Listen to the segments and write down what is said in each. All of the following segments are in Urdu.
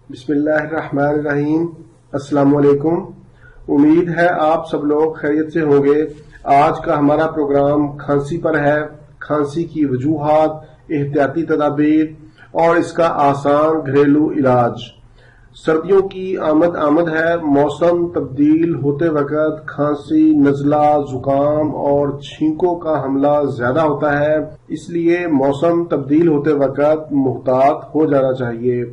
بسم اللہ الرحمن الرحیم۔ السلام علیکم۔ امید ہے آپ سب لوگ خیریت سے ہوں گے۔ آج کا ہمارا پروگرام کھانسی پر ہے۔ کھانسی کی وجوہات، احتیاطی تدابیر اور اس کا آسان گھریلو علاج۔ سردیوں کی آمد ہے۔ موسم تبدیل ہوتے وقت کھانسی، نزلہ، زکام اور چھینکوں کا حملہ زیادہ ہوتا ہے، اس لیے موسم تبدیل ہوتے وقت محتاط ہو جانا چاہیے۔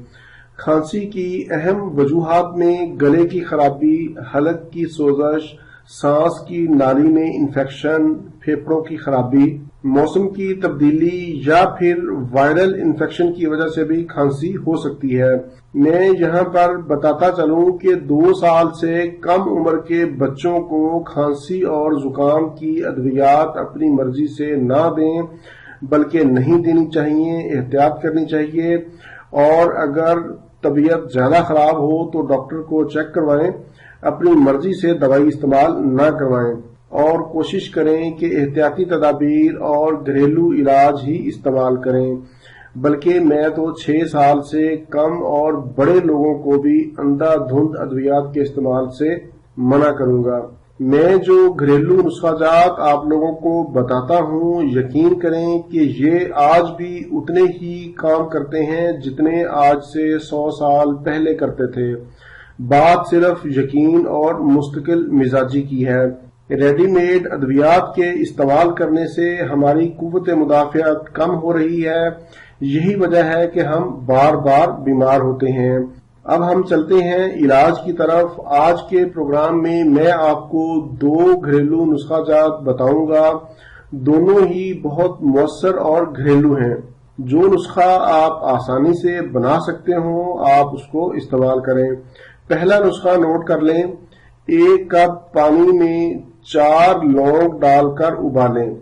کھانسی کی اہم وجوہات میں گلے کی خرابی، حلق کی سوزش، سانس کی نالی میں انفیکشن، پھیپھڑوں کی خرابی، موسم کی تبدیلی یا پھر وائرل انفیکشن کی وجہ سے بھی کھانسی ہو سکتی ہے۔ میں یہاں پر بتاتا چلوں کہ 2 سال سے کم عمر کے بچوں کو کھانسی اور زکام کی ادویات اپنی مرضی سے نہ دیں، بلکہ نہیں دینی چاہیے، احتیاط کرنی چاہیے، اور اگر طبیعت زیادہ خراب ہو تو ڈاکٹر کو چیک کروائیں، اپنی مرضی سے دوائی استعمال نہ کروائیں، اور کوشش کریں کہ احتیاطی تدابیر اور گھریلو علاج ہی استعمال کریں۔ بلکہ میں تو 6 سال سے کم اور بڑے لوگوں کو بھی اندھا دھند ادویات کے استعمال سے منع کروں گا۔ میں جو گھریلو نسخہ جات آپ لوگوں کو بتاتا ہوں، یقین کریں کہ یہ آج بھی اتنے ہی کام کرتے ہیں جتنے آج سے 100 سال پہلے کرتے تھے۔ بات صرف یقین اور مستقل مزاجی کی ہے۔ ریڈی میڈ ادویات کے استعمال کرنے سے ہماری قوت مدافعت کم ہو رہی ہے، یہی وجہ ہے کہ ہم بار بار بیمار ہوتے ہیں۔ اب ہم چلتے ہیں علاج کی طرف۔ آج کے پروگرام میں آپ کو 2 گھریلو نسخہ جات بتاؤں گا، دونوں ہی بہت مؤثر اور گھریلو ہیں۔ جو نسخہ آپ آسانی سے بنا سکتے ہوں آپ اس کو استعمال کریں۔ پہلا نسخہ نوٹ کر لیں۔ 1 کپ پانی میں 4 لونگ ڈال کر ابالیں۔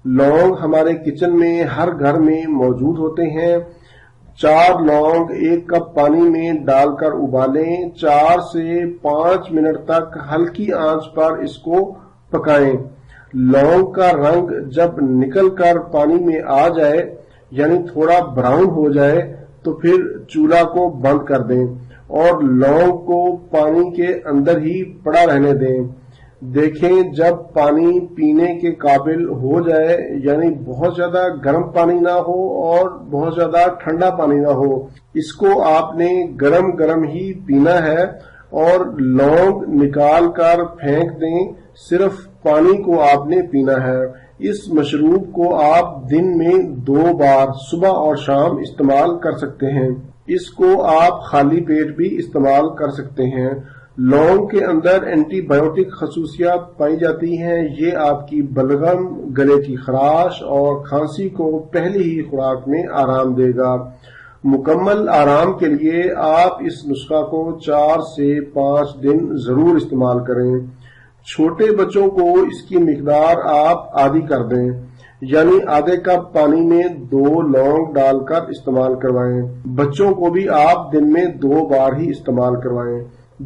لونگ ہمارے کچن میں ہر گھر میں موجود ہوتے ہیں۔ 4 لونگ 1 کپ پانی میں ڈال کر ابالیں۔ 4 سے 5 منٹ تک ہلکی آنچ پر اس کو پکائیں۔ لونگ کا رنگ جب نکل کر پانی میں آ جائے، یعنی تھوڑا براؤن ہو جائے، تو پھر چولہا کو بند کر دیں اور لونگ کو پانی کے اندر ہی پڑا رہنے دیں۔ دیکھیں جب پانی پینے کے قابل ہو جائے، یعنی بہت زیادہ گرم پانی نہ ہو اور بہت زیادہ ٹھنڈا پانی نہ ہو، اس کو آپ نے گرم گرم ہی پینا ہے اور لونگ نکال کر پھینک دیں، صرف پانی کو آپ نے پینا ہے۔ اس مشروب کو آپ دن میں 2 بار صبح اور شام استعمال کر سکتے ہیں۔ اس کو آپ خالی پیٹ بھی استعمال کر سکتے ہیں۔ لونگ کے اندر اینٹی بائیوٹک خصوصیات پائی جاتی ہیں، یہ آپ کی بلغم، گلے کی خراش اور کھانسی کو پہلی ہی خوراک میں آرام دے گا۔ مکمل آرام کے لیے آپ اس نسخہ کو 4 سے 5 دن ضرور استعمال کریں۔ چھوٹے بچوں کو اس کی مقدار آپ آدھی کر دیں، یعنی آدھے کپ پانی میں 2 لونگ ڈال کر استعمال کروائیں۔ بچوں کو بھی آپ دن میں 2 بار ہی استعمال کروائیں۔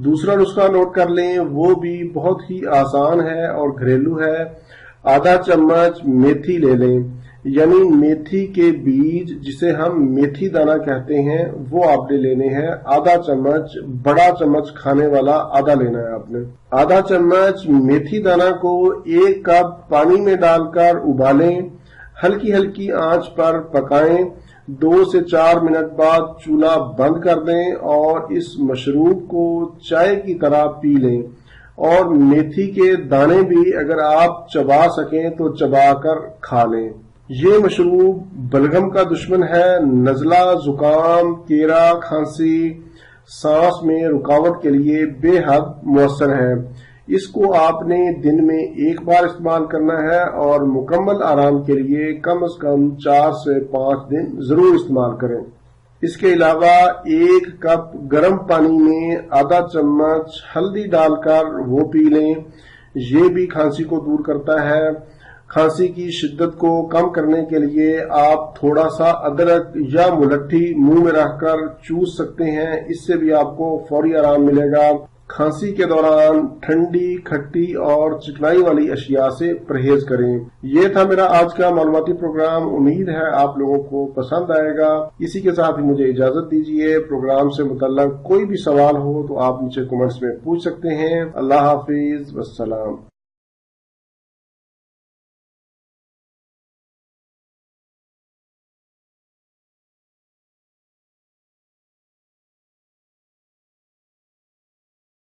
دوسرا نسخہ نوٹ کر لیں، وہ بھی بہت ہی آسان ہے اور گھریلو ہے۔ آدھا چمچ میتھی لے لیں، یعنی میتھی کے بیج جسے ہم میتھی دانہ کہتے ہیں، وہ آپ نے لینے ہیں۔ آدھا چمچ، بڑا چمچ کھانے والا آدھا لینا ہے آپ نے۔ آدھا چمچ میتھی دانہ کو 1 کپ پانی میں ڈال کر ابالیں، ہلکی ہلکی آنچ پر پکائیں۔ 2 سے 4 منٹ بعد چولہا بند کر دیں اور اس مشروب کو چائے کی طرح پی لیں، اور میتھی کے دانے بھی اگر آپ چبا سکیں تو چبا کر کھا لیں۔ یہ مشروب بلغم کا دشمن ہے۔ نزلہ، زکام، کیرا، کھانسی، سانس میں رکاوٹ کے لیے بے حد مؤثر ہے۔ اس کو آپ نے دن میں 1 بار استعمال کرنا ہے اور مکمل آرام کے لیے کم از کم 4 سے 5 دن ضرور استعمال کریں۔ اس کے علاوہ 1 کپ گرم پانی میں آدھا چمچ ہلدی ڈال کر وہ پی لیں، یہ بھی کھانسی کو دور کرتا ہے۔ کھانسی کی شدت کو کم کرنے کے لیے آپ تھوڑا سا ادرک یا ملٹھی منہ میں رکھ کر چوس سکتے ہیں، اس سے بھی آپ کو فوری آرام ملے گا۔ کھانسی کے دوران ٹھنڈی، کھٹی اور چکنائی والی اشیاء سے پرہیز کریں۔ یہ تھا میرا آج کا معلوماتی پروگرام، امید ہے آپ لوگوں کو پسند آئے گا۔ اسی کے ساتھ ہی مجھے اجازت دیجیے، پروگرام سے متعلق کوئی بھی سوال ہو تو آپ مجھے کمنٹس میں پوچھ سکتے ہیں۔ اللہ حافظ، والسلام۔